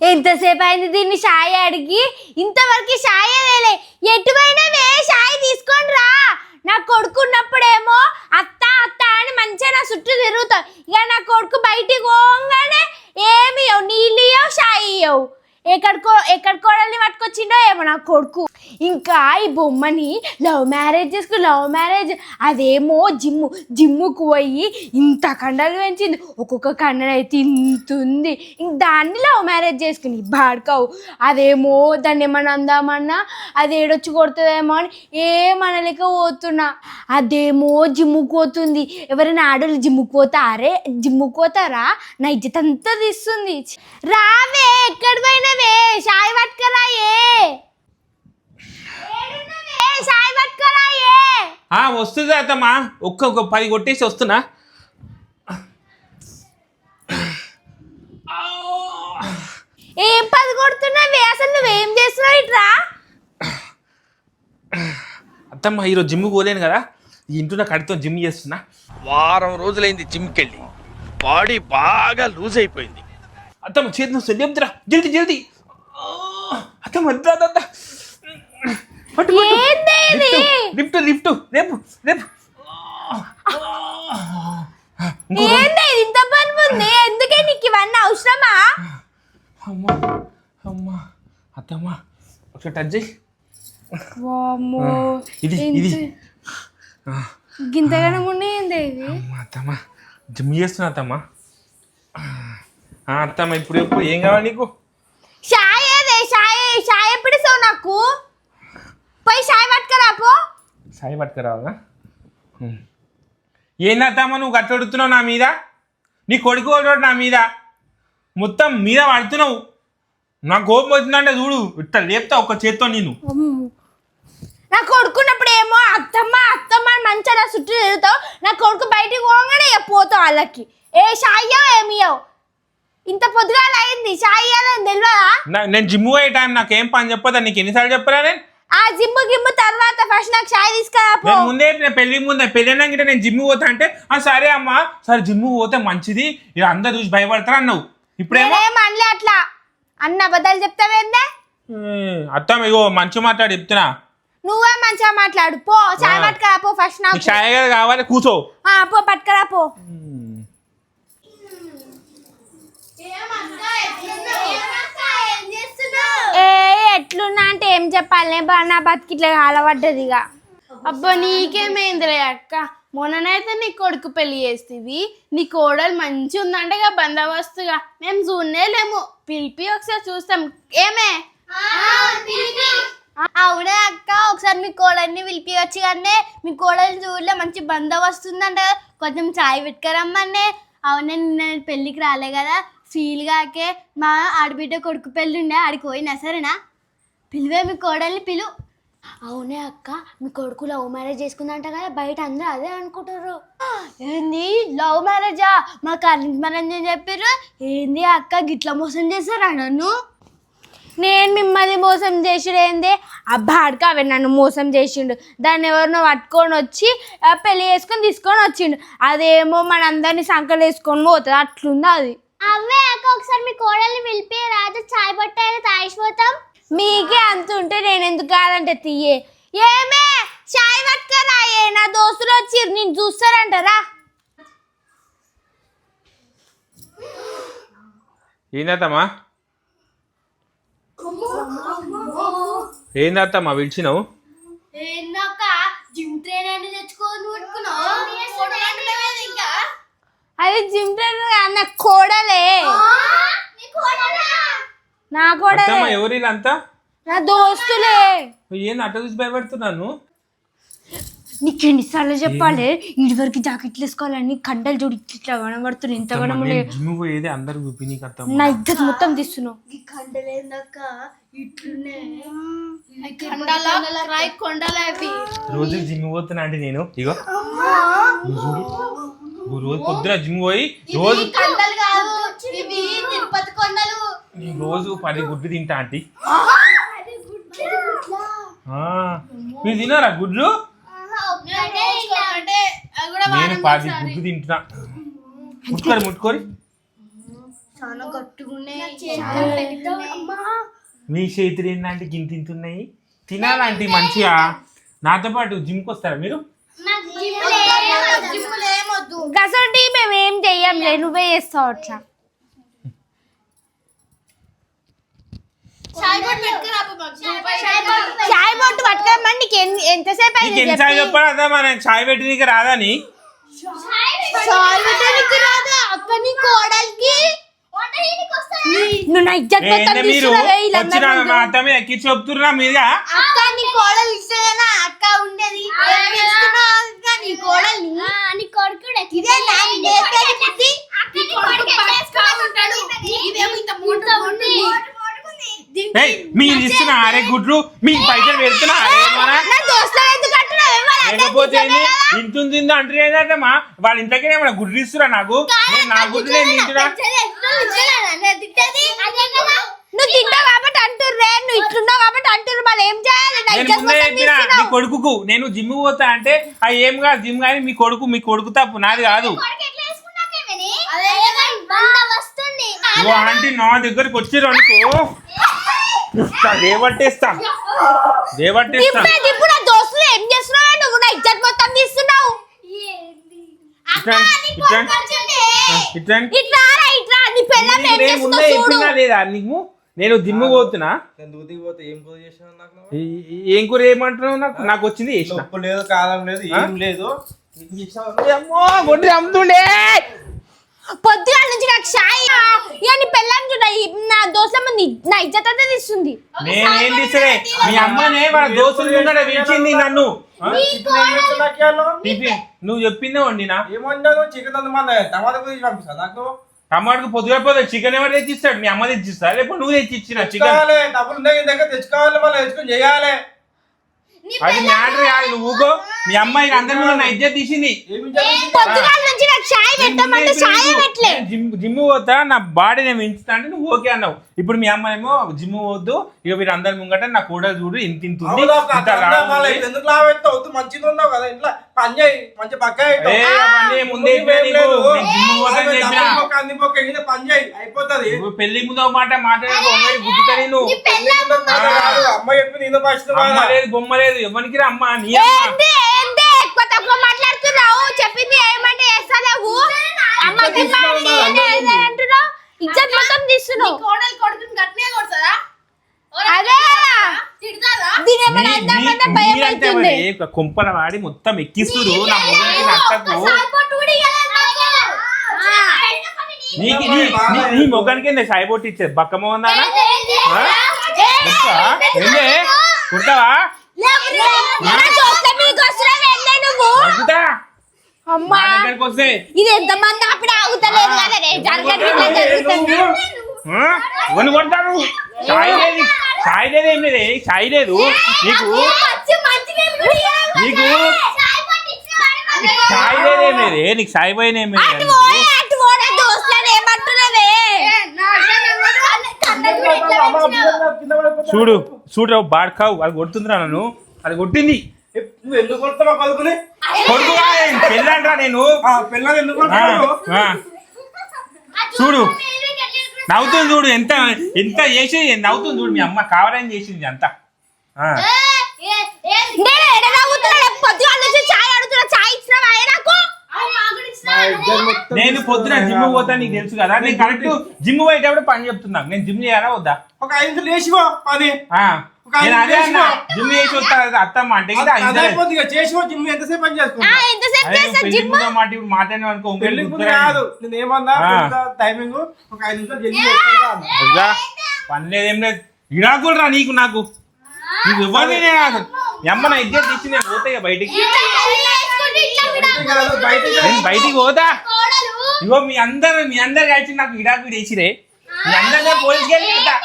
ఎంతసేపు అయింది దీన్ని షాయి అడిగి, ఇంతవరకు షాయే వేలే. ఎటువైనవే షాయి తీసుకొని రా. నా కొడుకు ఉన్నప్పుడేమో అత్త అత్త అని మంచిగా నా చుట్టూ తిరుగుతావు. ఇక నా కొడుకు బయటికి పోగానే ఏమి నీళ్ళు ఇవ్వవు, షాయి ఇవ్వవు. ఎక్కడ కోడల్ని పట్టుకొచ్చిండో ఏమో నా కొడుకు. ఇంకా ఈ బొమ్మని లవ్ మ్యారేజ్ లవ్ మ్యారేజ్ అదేమో జిమ్ముకు పోయి ఇంత కండలు పెంచింది. ఒక్కొక్క కండలు అయితే ఇంత ఉంది. ఇంక దాన్ని లవ్ మ్యారేజ్ చేసుకుని బాడుకావు. అదేమో దాన్ని ఏమన్నా అందామన్నా అది ఏడొచ్చి కొడుతుందేమో అని ఏమనలేక పోతున్నా. అదేమో జిమ్ముకు పోతుంది. ఎవరైనా ఆడోళ్ళు జిమ్ముకు పోతారా? నా ఇజ్జత్ అంతా తీస్తుంది. రావే, ఎక్కడ పోయినా షాయి పట్టుకరాయే. షాయి పట్టుకరాయే. వస్తుంది అత్తమ్మా. ఒక్క 10 కొట్టేసి వస్తున్నా. ఏం 10 కొడుతున్నావే? అసలు నువ్వేం చేస్తున్నావు? ఇట్రా అత్తమ్మ, ఈరోజు జిమ్ పోలేను కదా, ఈ ఇంట్లో నా కడితో జిమ్ చేస్తున్నా. వారం రోజులైంది జిమ్కి వెళ్ళి, బాడీ బాగా లూజ్ అయిపోయింది. అత్తమ్మ చేతి నువ్వు చెప్తురా, జల్దీ జల్దీ. అత్తమ్మ లిఫ్ట్ లిఫ్ట్ రేపు రేపు. ఇంత పని ఉంది, ఎందుకే నీకు ఇవన్నీ అవసరమా? అమ్మా అమ్మా అత్తమ్మ ఒకసారి టచ్ చేయి. ఇది ఇది గింతగానం ఉండేది. అత్తమ్మ జిమ్ చేస్తున్నా అత్తమ్మ. అత్తమ్మ ఇప్పుడు ఎప్పుడు ఏం కావాలి నీకు? షాయ్ ఎప్పుడు సో నాకు పోయి షాయ్ పట్టుకరా పో. షాయ్ పట్టుకురావాలా? ఏందత్తమ్మ నువ్వు కట్టడుతున్నావు నా మీద? నీ కొడుకు నా మీద మొత్తం మీద పడుతున్నావు. నా కోపం వచ్చిందంటే చూడు, ఇట్లా లేపుతా ఒక చేత్తో నేను. నా కొడుకున్నప్పుడు ఏమో అత్తమ్మ అత్తమ్మ మంచిగా చుట్టూ తిరుగుతావు. నా కొడుకు బయటికి పోగానే పోతావు వాళ్ళకి. ఏ షాయ్యో ఏమియో. ఇంత పొద్దుగాల అయింది, షాయి తెలియదా? నేను జిమ్ పోయే టైం నాకేం పని చెప్పదా? నీకు ఎన్నిసార్లు చెప్పరా? నేను ఆ జిమ్ తర్వాత ఫస్ట్ నాకు షాయి తీసుకురా. ముందే పెళ్లి అయినాక నేను జిమ్ పోతా అంటే సరే అమ్మా, సరే జిమ్ పోతే మంచిది, ఇక అందరు చూసి భయపడతారు అన్నావు. ఇప్పుడేమో అనలే అట్లా అన్న అబద్ధాలు చెప్తావేందే? అత్తమ్మ ఇగో మంచి మాట్లాడి చెప్తున్నా. నువ్వే మంచిగా మాట్లాడు. పో షాయి పట్టుకరా పో. ఫస్ట్ నాకు షాయి కావాలి, కూర్చో. పో పట్టుకరా పో. ఎట్లున్నా అంటే ఏం చెప్పాలి, నా బతికిట్లా అలవడ్డది. ఇక అబ్బా నీకేమైందిలే అక్క, మొన్ననైతే నీ కొడుకు పెళ్లి చేస్తేవి, నీ కోడలు మంచి ఉందంటే బందోబస్తుగా మేము చూడలేము. పిలిపి ఒకసారి చూస్తాం. ఏమే? అవునా అక్క, ఒకసారి మీ కోడల్ని పిలిపివచ్చు కానీ మీ కోడల్ని చూడలే, మంచి బందోబస్తు ఉందంట. కొంచెం చాయ్ పెట్టుకరమ్మనే. అవునే, నేను పెళ్ళికి రాలే కదా, ఫీల్ కాకే. మా ఆడబిడ్డ కొడుకు పెళ్ళి ఉండే, ఆడికి పోయినా సరేనా? పిలువే మీ కోడల్ని పిలు. అవునే అక్క, మీ కొడుకు లవ్ మ్యారేజ్ చేసుకుందంట కదా, బయట అందరూ అదే అనుకుంటారు. ఏంది లవ్ మ్యారేజా? మాకు అరేంజ్ మ్యారేజ్ అని చెప్పారు. ఏంది అక్క గిట్లా మోసం చేస్తారా నన్ను? నేను మిమ్మల్ని మోసం చేసిండు ఏంది? అబ్బాడికి అవి నన్ను మోసం చేసిండు. దాన్ని ఎవరినో పట్టుకొని వచ్చి పెళ్లి చేసుకొని తీసుకొని వచ్చిండు. అదేమో మనందరినీ సంకలు వేసుకొని పోతుంది. అట్లుంది అది. అవే అక్క, ఒకసారి మీ కోడల్ని పిలిపి రాజు చాయ్ పట్టాయని తాగిపోతాం. మీకే అంత ఉంటే నేను ఎందుకు కాదంటే తీయే. ఏమే చాయ్ పట్టుకరాయే, నా దోస్తులు వచ్చి నేను చూస్తారంటారా? ఏందత్తమ్మా ఏందత్తమ్మా పిలిచినావు? ఏందక్క జిమ్ ట్రైనర్ తెచ్చుకొని పెట్టుకున్నావు? అది జిమ్ ట్రైనర్ అన్న కోడలే. నా కోడలే. ఎవరి అంతా? నా దోస్తులే. ఏంది అట్ట చూసి భయపడుతున్నాను? నీకు ఎన్నిసార్లు చెప్పాలి, ఇంటి వరకు జాకెట్లు వేసుకోవాలని. కండలు చూడు ఇట్లా కనబడుతున్నాయి. ఇంత జిమ్ పోయేది అందరు చూపి నీకు అర్థం. నా ఇద్దరు మొత్తం తీస్తున్నావు. ఈ కండలు ఏందక్క ఇట్లున్నాయి? రోజు జిమ్ పోతున్నా అంటే నేను ఇగో రోజు పొద్దున జిమ్ పోయి రోజు తిరుపతి కొండలు రోజు 10 గుడ్లు తింటా ఆంటీ. మీరు తినారా గుడ్లు? నేను 10 గుడ్లు తింటున్నా. ముట్టుకోరి చాలా గట్టుకున్నాయి. మీ చేతులు ఏంటంటే గింతింతున్నాయి తినాలంటే మంచిగా. నాతో పాటు జిమ్కి వస్తారా మీరు? గసంటి మేము ఏం చెయ్యంలే, నువ్వే చేస్తావు అట్లా. చాయ్ బొట్టు పట్టుకోమని నీకు ఎంతసేపు నీకు అయింది ఎన్ని చాయ్ చెప్పాలి అదా మన చాయ్ పెట్టినీకి రాదని. నువ్వు నా ఇజ్జత్ మొత్తం ఏంది మీరు తీస్తున్నావే వచ్చిన వీళ్ళందరి ముందు. మా అత్త మీద ఎక్కి చెప్తున్నా మీద అక్క నీ కోడలు ఇష్టమేనా? అక్క ఉండేది నీ కోడల్ని నీ కొడుకుడు ఇదే ఏయ్, మీరు ఇస్తున్న ఆరే గుడ్లు మీకు పైసలు పెడుతున్నా నా దోస్తులు ఎందుకు అంటున్నావు? ఎవరు లేకపోతే ఇంటుందో అంటున్నాదమ్మా. వాళ్ళ ఇంతకే ఏమన్నా గుడ్లు ఇస్తురా నాకు? నేను నా గుడ్లు నేను తింటున్నా. నువ్వు తింటావు కాబట్టి అంటుర్రే, నువ్వు ఇట్లున్నావు కాబట్టి అంటుర్రు. మళ్ళీ ఏం చేయాలి? నా నేను ఇజ్జత్ ముందే మొత్తం చెప్పిన నీ తీస్తున్నావు. కొడుకుకు నేను జిమ్ పోతా అంటే అవి ఏం కాదు జిమ్ కానీ మీ కొడుకు తప్పు, నాది కాదు. ఓ ఆంటీ నా దగ్గరకు వచ్చిర్రు అనుకో దేవట్టేస్తా. దింపే దింపు. నా దోస్తులు ఏం చేస్తున్నావు? నువ్వు నా ఇజ్జత్ మొత్తం తీస్తున్నావు. ఇట్లా రా, ఇట్లా. నీ పిల్లం ఏం నేను ముందే చేస్తున్నావు చూడు. చెప్పినా లేదా నీకు? నేను జిమ్ పోతున్నా. ఏం కూర ఏమంటున్నావు? నాకు వచ్చింది చేసిన. ఉప్పు లేదు, కారం లేదు, ఏం లేదు. అమ్ముతుండే పొద్దుగాల నుంచి నాకు షాయి ఇక నీ పెళ్ళం చూడ నా దోస్తుల నా ఇజ్జత్ అంతా తీస్తుంది. నేనేం తీసరే మీ అమ్మనే వాళ్ళ దోస్తులు ముందర పిలిచింది నన్ను. టిఫిన్ నువ్వు చెప్పిందే వండినా. ఏమన్నాను? చికెన్ మన టమాటా గురించి పంపిస్తా నాకు. టమాటాకు పొద్దుగా చికెన్ ఎవరు తెచ్చిస్తాడు? మీ అమ్మ తెచ్చిస్తా లేకపోతే నువ్వు తెచ్చి ఇచ్చిన చికెన్? తెచ్చుకోవాలి, డబ్బులు ఉన్నాయి దగ్గర తెచ్చుకోవాలి, మళ్ళీ తెచ్చుకొని చేయాలి. అది మ్యాటర్ కాదు. నువ్వు ఊగో. మీ అమ్మాయి అందరి ముందు నా ఇజ్జత్ తీసింది. పొద్దుగాల నుంచి నాకు షాయి పెట్టమంటే షాయి పెట్టలే. జిమ్ పోతా నా బాడీ నేను పెంచుతా అంటే నువ్వు ఓకే అన్నావు. ఇప్పుడు మీ అమ్మ ఏమో జిమ్ పోవద్దు ఇక మీరు అందరి ముంగట నా కూడా చూడు ఇంత ఇంతుంది అవును, ఇంత లావు ఉంది. ఎందుకు లావెత్తావు? అవుతూ మంచిగా ఉన్నావు కదా ఇంట్లో. పని చేయి, మంచి పక్క ఏ, అవన్నీ ముందే చెప్పినా నీకు. నేను జిమ్ పోతాను చెప్పినా. పని చేయి అయిపోతుంది. నువ్వు పెళ్లి ముందు ఒక మాట మాట్లాడకు. గుద్దుతా నేను. అమ్మ చెప్పి నేను ఫస్ట్ అమ్మ లేదు బొమ్మ లేదు ఎవరికి రా అమ్మ నీ అమ్మ. ఏంది ఏంది ఎక్కువ తక్కువ మాట్లాడుతున్నావు? చెప్పింది ఏమంటే చేస్తావు? అమ్మ అంటున్నావు, ఇజ్జత్ మొత్తం తీస్తున్నావు. అదే భయం అవుతుంది. కుంపల వాడి మొత్తం ఎక్కిస్తురు నా మొదటి నచ్చకు. నీ మొగానికి ఏంది సాయి బొట్టి ఇచ్చేది బక్క మొగం దానా? కుడతావా? అమ్మా దగ్గరికి వస్తే ఇది ఎంత మంది అప్పుడు ఆగుతలేదు కదా రే, జరుగుతుంది. వన్ కొడతారు. సాయి లేదు ఏం లేదు. సాయి లేదు నీకు. నీకు సాయి లేదేం లేదే. నీకు సాయి పోయిన ఏం లేదు. చూడు చూడు బాడ్కావు అది కొడుతుందిరా నన్ను. అది కొట్టింది. నువ్వు ఎందుకు కొడతావా కొడుకుని? కొడుకురా పెళ్ళంటరా నేను. పిల్లలు ఎందుకు కొడతావు? చూడు నవ్వుతుంది చూడు. ఎంత ఎంత చేసి నవ్వుతుంది చూడు. మీ అమ్మ కావాలని చేసింది అంతా. నేను పొద్దున జిమ్ పోతా నీకు తెలుసు కదా. నేను కరెక్ట్ జిమ్ పోయేటప్పుడు పని చెప్తున్నా. నేను జిమ్ చేయాలా వద్దా? ఒక 5 నిమిషాలు చేసిపో పని. నేను అదే అన్నా జిమ్ చేసి వస్తా అత్తమ్మ అంటే చేసిపో. జిమ్ ఎంతసేపు పని చేసుకుంటా? మాట ఇప్పుడు మాట్లాడిన అనుకో పెళ్లి ముందు కాదు. నేను ఏమన్నా టైమింగ్ ఒక 5 నిమిషాలు జల్దీ చేసుకుంటా. పని లేదు ఏం లేదు. ఇడాకులు రా నీకు నాకు. నీకు ఇవ్వాలి అసలు. మీ అమ్మ నా ఇజ్జత్ తీసి నేను పోతా ఇక బయటికి. నేను బయటికి పోతా. ఇగో మీ అందరు కలిసి నాకు ఇడాకులు వేసిరే. మీ అందరినీ పోలీసుకి వెళ్ళి పెడతా.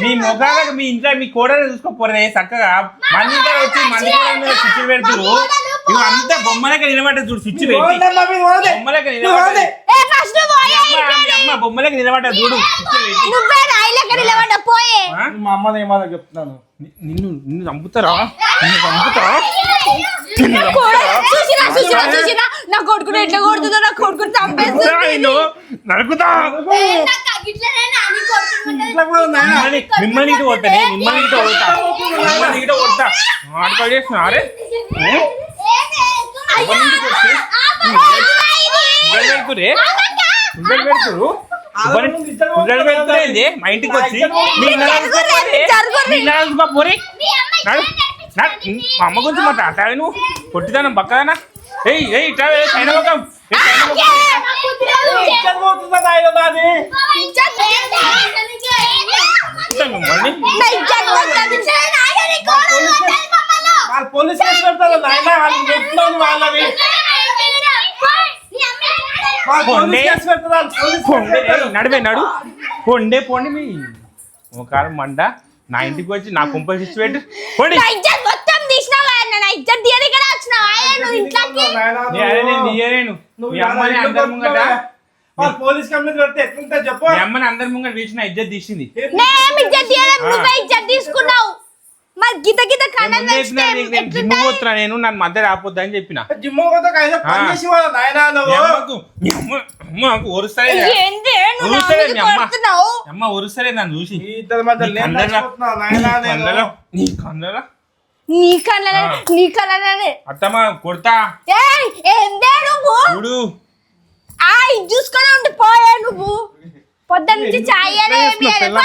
మీ మొగాలకు మీ ఇంట్లో మీ కోడలు చూసుకోపోరే చక్కగా. మంది ఇంట్లో వచ్చి మంది మీద స్విచ్ పెడుతురు. ఇవి అంతా బొమ్మలకి నిలబడ్డ చూడు. స్విచ్ పెట్టి బొమ్మలకి నిలబడ్డ ఫస్ట్ పోయే అమ్మ బొమ్మలకి నిలబడ్డా చూడు నువ్వే రాయిలకి నిలబడ్డ పోయే ఆ? మా అమ్మని ఏమన్నా చెప్తున్నాను. నిన్ను నిన్ను చంపుతారా నిన్ను చంపుతారా చూసినా నా కొడుకుని ఎట్లా కొడుతుందో నా కొడుకుని చంపేస్తుంది నిన్ను నరుకుతా ఇట్లా కూడా నాయనా. మిమ్మల్ని ఇటు కొడతానే మిమ్మల్ని ఇటు కొడతా మిమ్మల్ని ఇటు కొడతా ఆడకాడు చేస్తున్నా అరే పెడుతురే పెడుతురు పెడుతుంది మా ఇంటికి వచ్చి పోరి మా అమ్మ గురించి మాట్లాడతావి నువ్వు కొట్టిదానా బక్కదానా ఏయ్ ఏయ్ ఇట్లా చైనా ముఖం ఇక్కడికి పోతుందా నాయనా నాది? మిమ్మల్ని వాళ్ళు పోలీస్ కేసు పెడతారు నాయనా. వాళ్ళకి చెప్తున్నాను వాళ్ళవి. వాళ్ళు పోలీస్ కేసు పెడతారు. వాళ్ళు పోలీస్ కేసు పొండే పెడతారు. నడివే నడు పొండే పొండి మీ ఒక మండ నా ఇంటికి వచ్చి నా కుంపలు ఇచ్చి పెట్టు పొండి మొత్తం తీసినావా నా ఇజ్జత్ తీయడానికి వచ్చినావా నువ్వు ఇంట్లోకి నాయనా, నేను తీయలేను నువ్వు మీ అమ్మని ఇలా అందరి ముంగట వాళ్ళు పోలీస్ కంప్లైంట్ పెడితే ఎట్లుంటే చెప్పు. మీ అమ్మని అందరి ముంగట తీసిన ఇజ్జత్ తీసింది నేను ఇజ్జత్ తీయడం నువ్వే ఇజ్జత్ తీసుకున్నావు మరి గిత గిత కన్నలు నేను జిమ్ పోతున్నా నేను నన్ను మధ్య రాపోద్దు అని చెప్పిన జిమ్ పోతే కైనా పని చేసి వాళ్ళ నాయనా నువ్వు. అమ్మకు ఒరుస్తలే ఏంటి నువ్వు నా మీద కొడుతున్నావు అమ్మ ఒరుస్తలే నన్ను చూసి ఈ ఇద్దరి మధ్య నీ నేను కండలో చచ్చిపోతున్నా నాయనా నేను. నీ కండలో నీ కళ్ళనే అత్తమ్మ కొడతా ఏయ్ ఏందే నువ్వు చూడు ఇది చూసుకొని ఉండి పోయే నువ్వు పొద్దున్న నుంచి చాయ్ అనే ఏమి లేదు.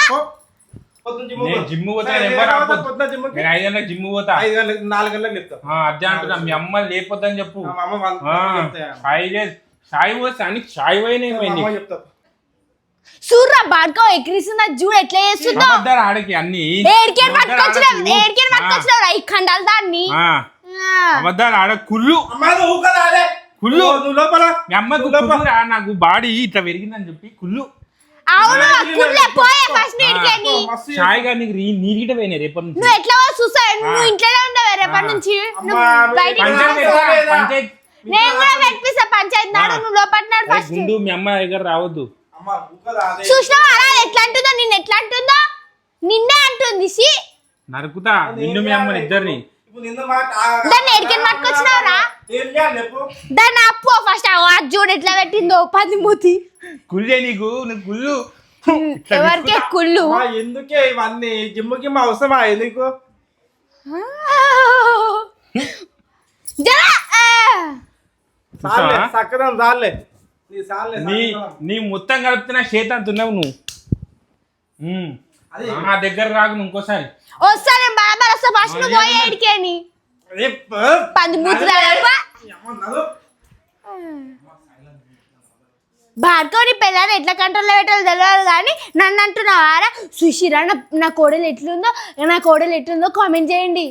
పొద్దున్న జిమ్ నేను పో. జిమ్ పోతా నేను నెంబర్ రాపోద్దు పొద్దున్న జిమ్ కి నేను 5 గంటలకు జిమ్ పోతా 5 గంటలకు 4 గంటలకు చెప్తా. అదే అంటున్నా మీ అమ్మ లేపొద్దని చెప్పు మా అమ్మ వాళ్ళు చెప్తాయా? సాయి పోతే అని సాయి పోయినా మా ఏమైంది అమ్మ చెప్తా. సూర్ర బాడ్కో ఎక్కిరిస్తున్న చూడు ఎట్లా చేస్తుందో అబద్ధాలు ఆడకి అన్ని ఏడికేర్ పట్టుకొచ్చినావు ఈ ఖండాలు దాన్ని ఆ, అబద్ధాలు ఆడ కుళ్ళు అమ్మ నువ్వు కదా అదే. కుళ్ళు నువ్వు లోపల మీ అమ్మకు కుళ్ళు రా, నాకు బాడీ ఇట్లా పెరిగిందని చెప్పి కుళ్ళు అవును కుళ్ళే పోయే ఫస్ట్ ఇంటికి మస్తు సాయి గారు నీకు నీటిట పోయినాయి రేపటి నుంచి నువ్వు ఎట్లా చూసావు నువ్వు ఇంట్లోనే ఉండవు రేపటి నుంచి నువ్వు బయటికి పంచాయతీ రావద్దు. పెట్టా, పంచాయతీ నేను కూడా పెట్టిస్తా పంచాయతీ నాడు నువ్వు లోపట్టినాడు అరే ఫస్ట్ గుండు మీ అమ్మ దగ్గర రావద్దు అమ్మ నువ్వు కదా అదే. చూసినావా అలా ఎట్లా అంటుందో నిన్ను ఎట్లా అంటుందో నిన్నే అంటుంది సి నరుకుతా నిన్ను మీ అమ్మని ఇద్దరిని ఇప్పుడు నిన్న మాట దాన్ని ఎడికెళ్ళి పట్టుకొచ్చినావురా ఏం చేయాలి చెప్పు. దాన్ని అప్పు ఫస్ట్ అది చూడు ఎట్లా పెట్టిందో పంది మూతి కుళ్ళే నీకు నువ్వు కుళ్ళు ఇట్లా ఎవరికే కుళ్ళు అమ్మా, ఎందుకే ఇవన్నీ జిమ్ కి మా అవసరమా ఎందుకు? జరా, సార్లే చూసావా? చక్కదం సార్లే నీ సార్లే నీ చక్కదనం. నీ మొత్తం కలుపుతున్న చేత అంటున్నావు నువ్వు అదే. నా దగ్గర రాకు నువ్వు ఇంకోసారి వస్తా నేను బరాబర్ వస్తా ఫస్ట్ నువ్వు పోయే ఇడికేని అరే, పంది మూతి అమ్మ, నడు. భార్గవుని పిల్లని ఎట్లా కంట్రోల్లో పెట్టాలో తెలియదు కానీ నన్ను అంటున్నావారా సుశీరా నా కోడలు ఎట్లుందో కామెంట్ చేయండి